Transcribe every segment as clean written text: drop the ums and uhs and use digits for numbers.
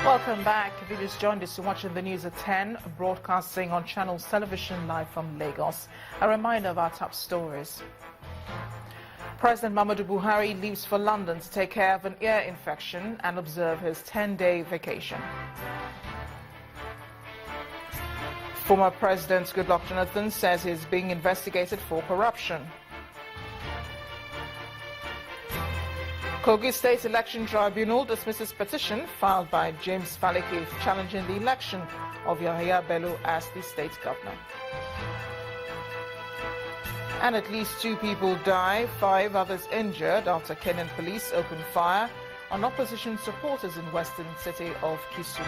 Welcome back. If you just joined us, you're watching the news at 10, broadcasting on Channels Television live from Lagos. A reminder of our top stories. President Muhammadu Buhari leaves for London to take care of an ear infection and observe his 10-day vacation. Former President Goodluck Jonathan says he's being investigated for corruption. Kogi State Election Tribunal dismisses petition filed by James Faleke challenging the election of Bello as the state governor. And at least 2 people die, 5 others injured after Kenyan police opened fire on opposition supporters in western city of Kisumu.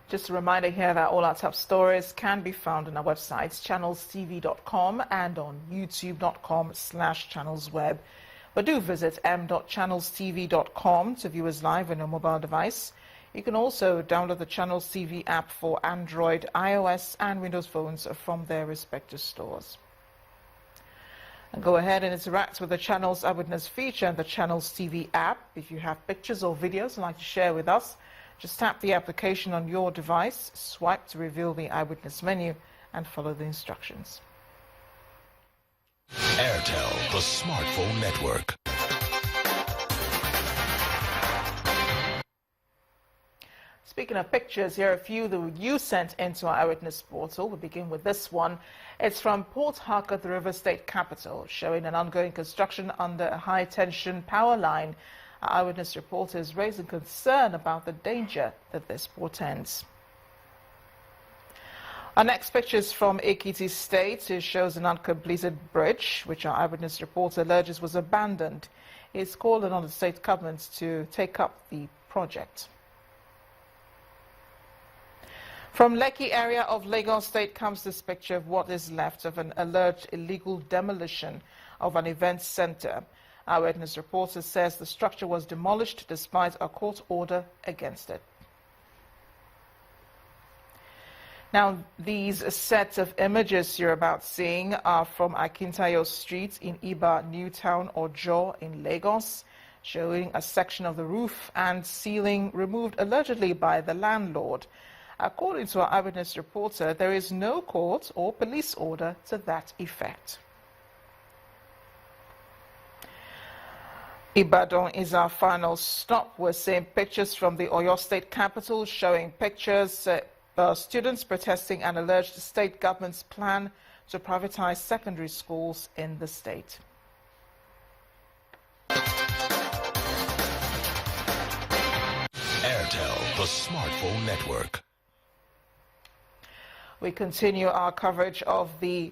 Just a reminder here that all our top stories can be found on our websites, channelstv.com and on youtube.com/channelsweb. But do visit m.channelstv.com to view us live on your mobile device. You can also download the Channels TV app for Android, iOS and Windows phones from their respective stores. And go ahead and interact with the Channels Eyewitness feature and the Channels TV app. If you have pictures or videos you'd like to share with us, just tap the application on your device, swipe to reveal the Eyewitness menu, and follow the instructions. Airtel, the smartphone network. Speaking of pictures, here are a few that you sent into our Eyewitness portal. We begin with this one. It's from Port Harcourt, the River State capital, showing an ongoing construction under a high-tension power line. Our Eyewitness reporters raising concern about the danger that this portends. Our next picture is from Ekiti State. It shows an uncompleted bridge, which our Eyewitness reporter alleges was abandoned. He's calling on the state government to take up the project. From Lekki area of Lagos State comes this picture of what is left of an alleged illegal demolition of an event center. Our witness reporter says the structure was demolished despite a court order against it. Now, these sets of images you're about seeing are from Akintayo Street in Iba Newtown or Jaw in Lagos, showing a section of the roof and ceiling removed allegedly by the landlord. According to our eyewitness reporter, there is no court or police order to that effect. Ibadan is our final stop. We're seeing pictures from the Oyo State capital, showing pictures students protesting an alleged state government's plan to privatize secondary schools in the state. Airtel, the smartphone network. We continue our coverage of the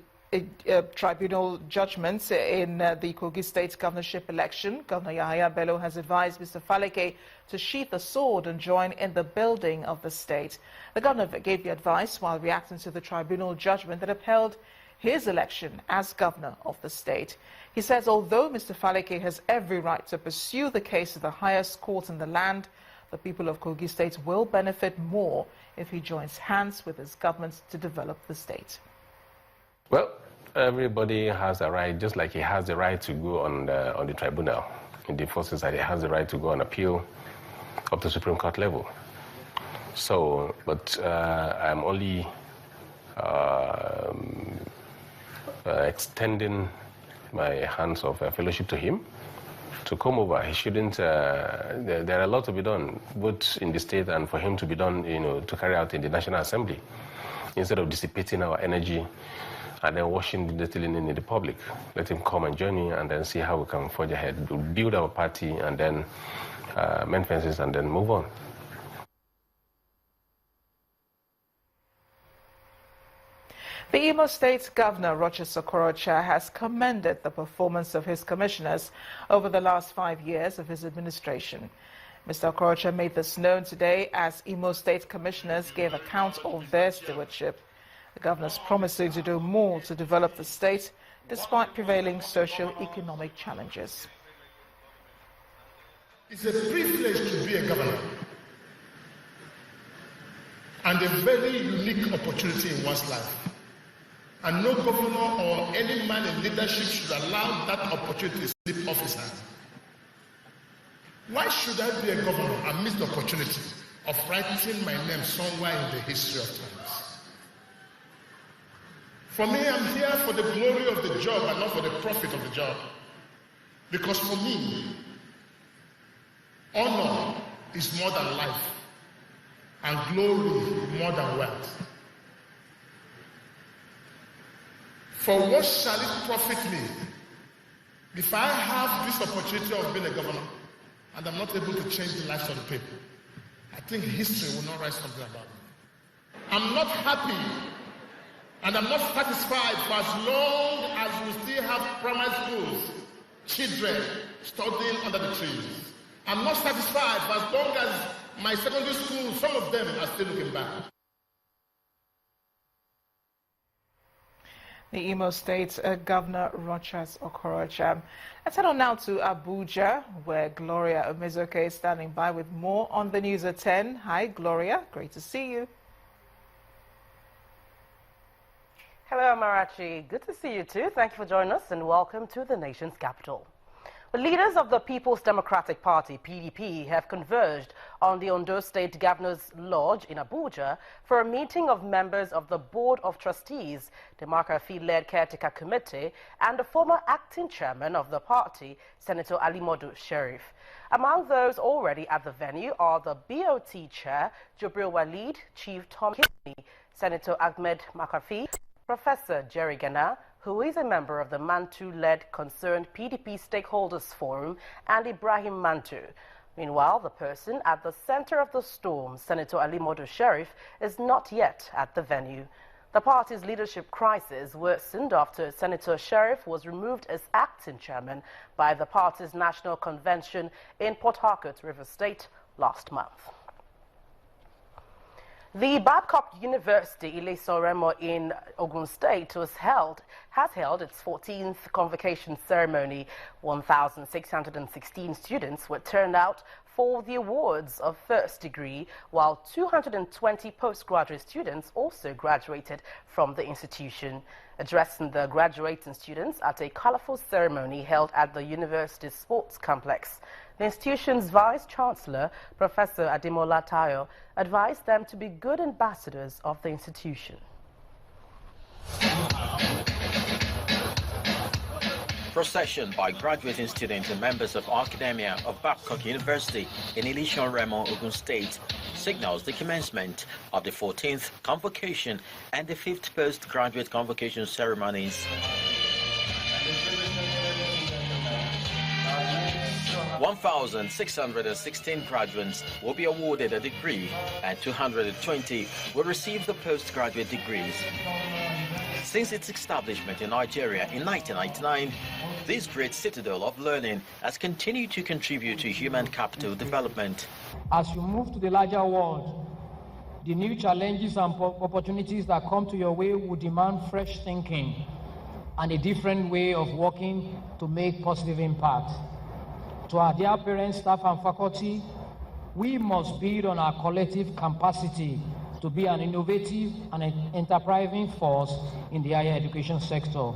tribunal judgments in the Kogi State governorship election. Governor Bello has advised Mr. Faleke to sheath the sword and join in the building of the state. The governor gave the advice while reacting to the tribunal judgment that upheld his election as governor of the state. He says although Mr. Faleke has every right to pursue the case of the highest court in the land, the people of Kogi State will benefit more if he joins hands with his government to develop the state. Well, everybody has a right, just like he has the right to go on the tribunal. In the first instance, he has the right to go on appeal up to Supreme Court level. So, but I'm only extending my hands of fellowship to him to come over. He shouldn't, there are a lot to be done, both in the state and for him to be done, to carry out in the National Assembly, instead of dissipating our energy and then washing the dirty linen in the public. Let him come and join me and then see how we can forge ahead, build our party and then mend fences and then move on. The Imo State Governor, Rochas Okorocha, has commended the performance of his commissioners over the last 5 years of his administration. Mr. Okorocha made this known today as Imo State commissioners gave account of their stewardship. The governor's promising to do more to develop the state despite prevailing socio-economic challenges. It's a privilege to be a governor. and a very unique opportunity in one's life. And no governor or any man in leadership should allow that opportunity to slip off his hand. Why should I be a governor and miss the opportunity of writing my name somewhere in the history of times? For me, I'm here for the glory of the job and not for the profit of the job. Because for me, honor is more than life, and glory more than wealth. For what shall it profit me if I have this opportunity of being a governor and I'm not able to change the lives of the people? I think history will not write something about me. I'm not happy and I'm not satisfied for as long as we still have primary schools, children studying under the trees. I'm not satisfied for as long as my secondary schools, some of them are still looking back. The Imo State Governor Rochas Okorocha. Let's head on now to Abuja, where Gloria Omezoke is standing by with more on the news at 10. Hi, Gloria. Great to see you. Hello, Amarachi. Good to see you too. Thank you for joining us and welcome to the nation's capital. The leaders of the People's Democratic Party, PDP, have converged on the Ondo State Governor's Lodge in Abuja for a meeting of members of the Board of Trustees, the Markafi-led caretaker committee, and the former acting chairman of the party, Senator Alimodu Sheriff. Among those already at the venue are the BOT chair, Jubril Walid, Chief Tom Kidney, Senator Ahmed Markafi, Professor Jerry Gana, who is a member of the Mantu-led Concerned PDP Stakeholders Forum, and Ibrahim Mantu. Meanwhile, the person at the center of the storm, Senator Alimodu Sheriff, is not yet at the venue. The party's leadership crisis worsened after Senator Sheriff was removed as acting chairman by the party's national convention in Port Harcourt, Rivers State, last month. The Babcock University Ile-Ife in Ogun State has held its 14th convocation ceremony. 1,616 students were turned out for the awards of first degree, while 220 postgraduate students also graduated from the institution. Addressing the graduating students at a colorful ceremony held at the university's sports complex, the institution's vice-chancellor, Professor Ademola Tayo, advised them to be good ambassadors of the institution. Procession by graduating students and members of academia of Babcock University in Ile-Ife, Ogun State signals the commencement of the 14th convocation and the 5th postgraduate convocation ceremonies. 1,616 graduates will be awarded a degree and 220 will receive the postgraduate degrees. Since its establishment in Nigeria in 1999, this great citadel of learning has continued to contribute to human capital development. As you move to the larger world, the new challenges and opportunities that come to your way will demand fresh thinking and a different way of working to make positive impact. To our dear parents, staff and faculty, we must build on our collective capacity to be an innovative and enterprising force in the higher education sector.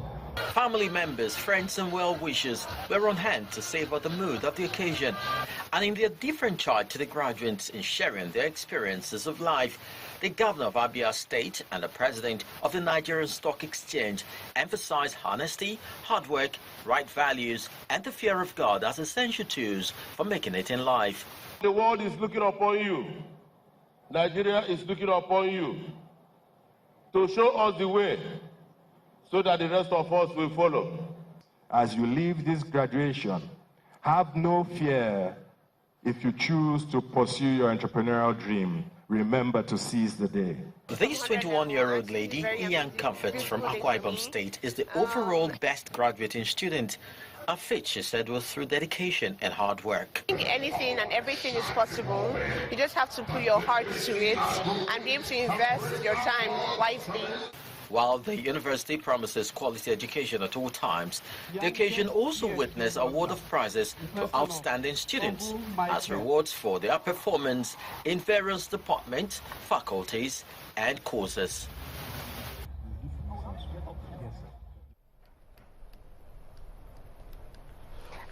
Family members, friends and well-wishers were on hand to savor the mood of the occasion and in their different charge to the graduates in sharing their experiences of life. The governor of Abia State and the president of the Nigerian Stock Exchange emphasized honesty, hard work, right values and the fear of God as essential tools for making it in life. The world is looking upon you. Nigeria is looking upon you to show us the way so that the rest of us will follow. As you leave this graduation, have no fear. If you choose to pursue your entrepreneurial dream, remember to seize the day. This 21-year-old lady, Ian Comfort from Akwa Ibom State, is the overall best graduating student. A feat, she said, was through dedication and hard work. I think anything and everything is possible. You just have to put your heart to it and be able to invest your time wisely. While the university promises quality education at all times, the occasion also witnessed a award of prizes to outstanding students as rewards for their performance in various departments, faculties, and courses.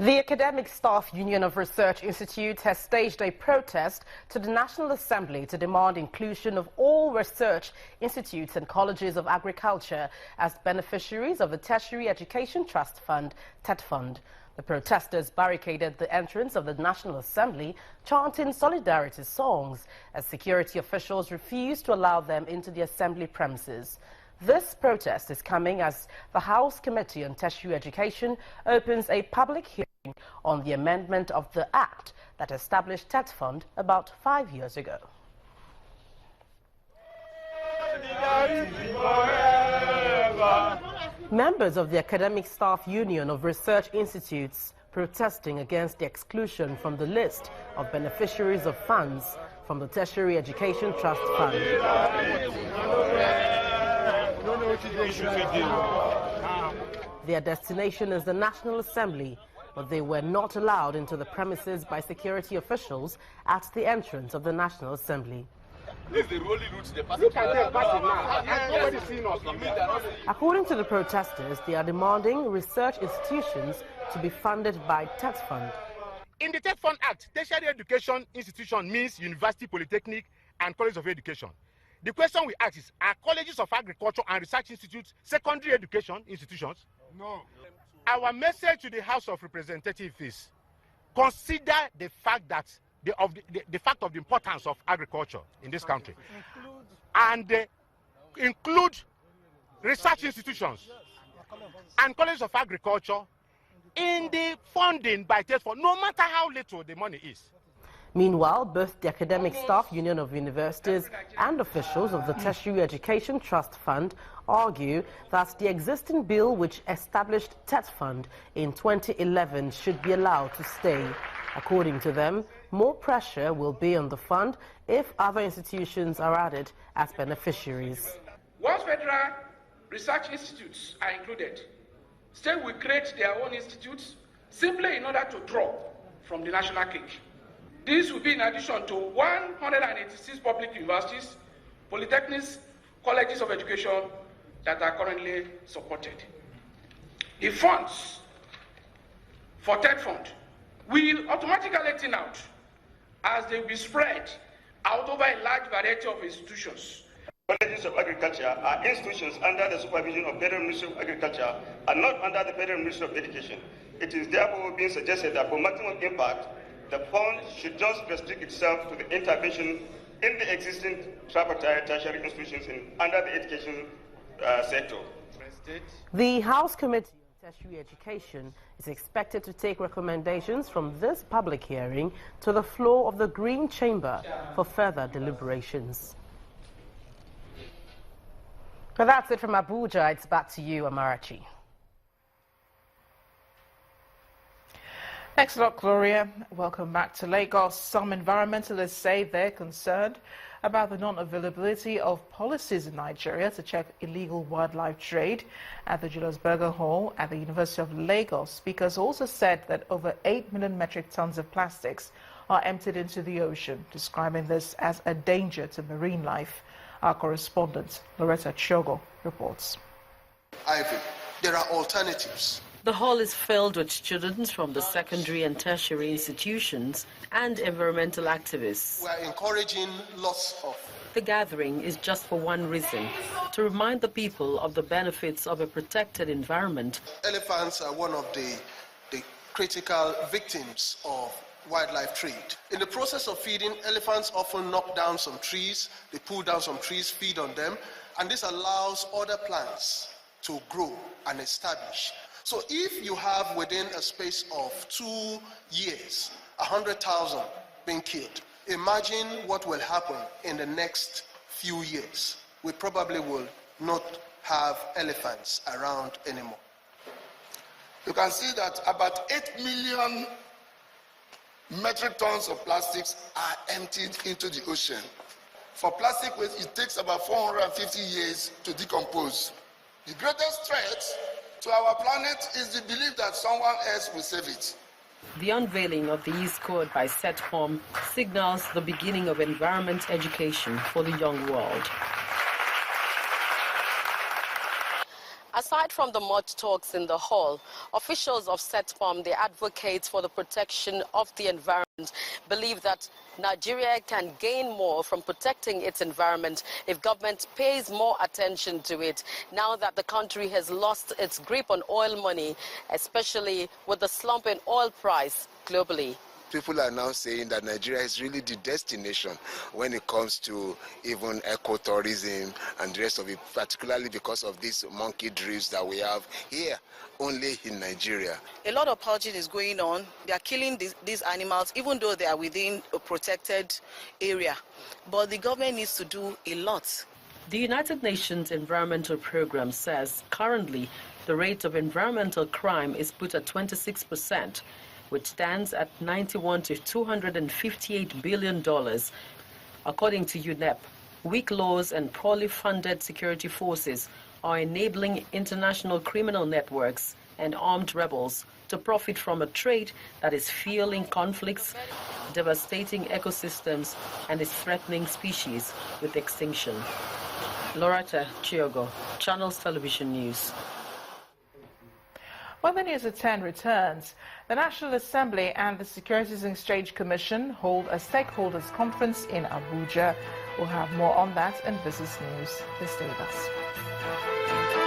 The Academic Staff Union of Research Institutes has staged a protest to the National Assembly to demand inclusion of all research institutes and colleges of agriculture as beneficiaries of the Tertiary Education Trust Fund, TET Fund. The protesters barricaded the entrance of the National Assembly, chanting solidarity songs, as security officials refused to allow them into the Assembly premises. This protest is coming as the House Committee on Tertiary Education opens a public hearing on the amendment of the Act that established TET Fund about 5 years ago. Members of the Academic Staff Union of Research Institutes protesting against the exclusion from the list of beneficiaries of funds from the Tertiary Education Trust Fund. Their destination is the National Assembly, but they were not allowed into the premises by security officials at the entrance of the National Assembly. According to the protesters, they are demanding research institutions to be funded by TET Fund. In the TET Fund Act, tertiary education institution means university, polytechnic, and college of education. The question we ask is, are colleges of agriculture and research institutes secondary education institutions? No. Our message to the House of Representatives is, consider the fact that the fact of the importance of agriculture in this country, and include research institutions and colleges of agriculture in the funding by TET Fund, no matter how little the money is. Meanwhile, both the Academic Staff Union of Universities and officials of the Tertiary Education Trust Fund argue that the existing bill which established TET Fund in 2011 should be allowed to stay. According to them, more pressure will be on the fund if other institutions are added as beneficiaries. Once federal research institutes are included, states will create their own institutes simply in order to draw from the national cake. This will be in addition to 186 public universities, polytechnics, colleges of education that are currently supported. The funds for TET Fund will automatically thin out as they will be spread out over a large variety of institutions. Colleges of Agriculture are institutions under the supervision of the Federal Ministry of Agriculture and not under the Federal Ministry of Education. It is therefore being suggested that for maximum impact, the fund should just restrict itself to the intervention in the existing tripartite tertiary institutions under the education sector. The House Committee on Tertiary Education is expected to take recommendations from this public hearing to the floor of the Green Chamber for further deliberations. But that's it from Abuja. It's back to you, Amarachi. Thanks a lot, Gloria. Welcome back to Lagos. Some environmentalists say they're concerned about the non-availability of policies in Nigeria to check illegal wildlife trade. At the Julius Berger Hall at the University of Lagos, speakers also said that over 8 million metric tons of plastics are emptied into the ocean, describing this as a danger to marine life. Our correspondent, Loretta Chogo, reports. There are alternatives. The hall is filled with students from the secondary and tertiary institutions and environmental activists. We are encouraging lots of. The gathering is just for one reason, to remind the people of the benefits of a protected environment. Elephants are one of the critical victims of wildlife trade. In the process of feeding, elephants often knock down some trees, they pull down some trees, feed on them, and this allows other plants to grow and establish. So if you have within a space of 2 years, 100,000 being killed, imagine what will happen in the next few years. We probably will not have elephants around anymore. You can see that about 8 million metric tons of plastics are emptied into the ocean. For plastic waste, it takes about 450 years to decompose. The greatest threat to our planet is the belief that someone else will save it. The unveiling of the East Code by SETPOM signals the beginning of environment education for the young world. Aside from the mud talks in the hall, officials of SETPOM, the advocates for the protection of the environment, believe that Nigeria can gain more from protecting its environment if government pays more attention to it, now that the country has lost its grip on oil money, especially with the slump in oil price globally. People are now saying that Nigeria is really the destination when it comes to even ecotourism and the rest of it, particularly because of these monkey drifts that we have here only in Nigeria. A lot of poaching is going on. They are killing these animals, even though they are within a protected area. But the government needs to do a lot. The United Nations Environmental Programme says currently the rate of environmental crime is put at 26%. which stands at $91 to $258 billion. According to UNEP, weak laws and poorly funded security forces are enabling international criminal networks and armed rebels to profit from a trade that is fueling conflicts, devastating ecosystems, and is threatening species with extinction. Loretta Chiogo, Channels Television News. When the news at 10 returns, the National Assembly and the Securities and Exchange Commission hold a stakeholders conference in Abuja. We'll have more on that in Business News. Please stay with us.